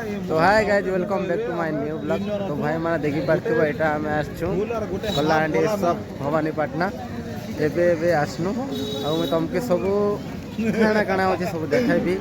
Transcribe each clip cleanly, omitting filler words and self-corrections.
तो hi guys welcome back to my new blog. तो भाई मैंने देखी पार्थिव यहाँ आम आसचु कलाहांडी सब भवानीपाटना एबे आसनु आ तुमके सब काଣା काଣା अच्छे सब देखाबी।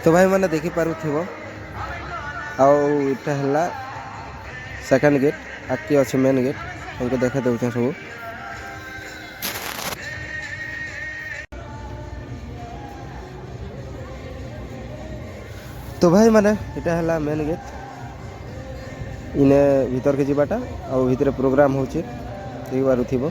तो भाई मैंने देखी पारुथिबो आटा है सेकेंड गेट आगे अच्छे मेन गेट हमको देखा दे सब। तो भाई मैंने इटा है मेन गेट इने भीतर के जीवाटा आ भीतर प्रोग्राम होची देख पारुथिबो।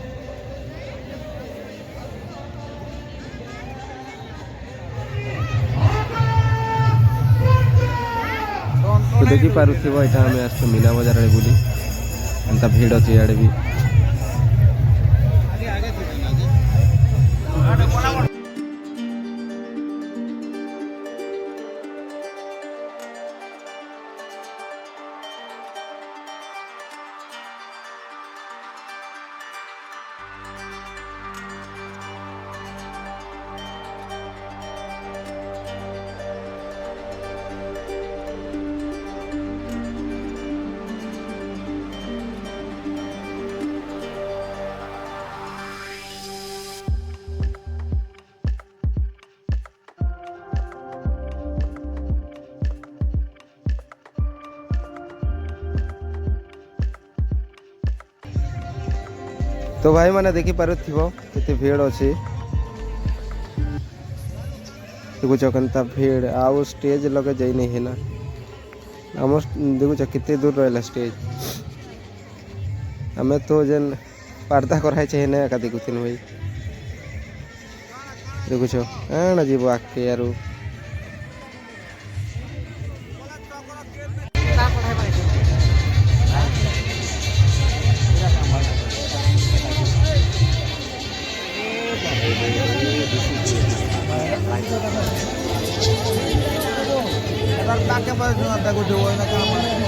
तो देखी पारुथिबो एटा हमें आस मीना बजार आड़े बुली एंता भीड़ अच्छे इे भी। तो भाई मैंने देखी पारुथिबो केते भीड़ अच्छी देखुच केनता भीड़ आउ स्टेज लगे जाई नहीं है ना आम देखुच केते दूर रहा स्टेज हमें तो जेन पर्दा कराई चाहिए ना का देखुन भाई देखुच कण जीव आगे यार Taque para juntar com o jogo na cama.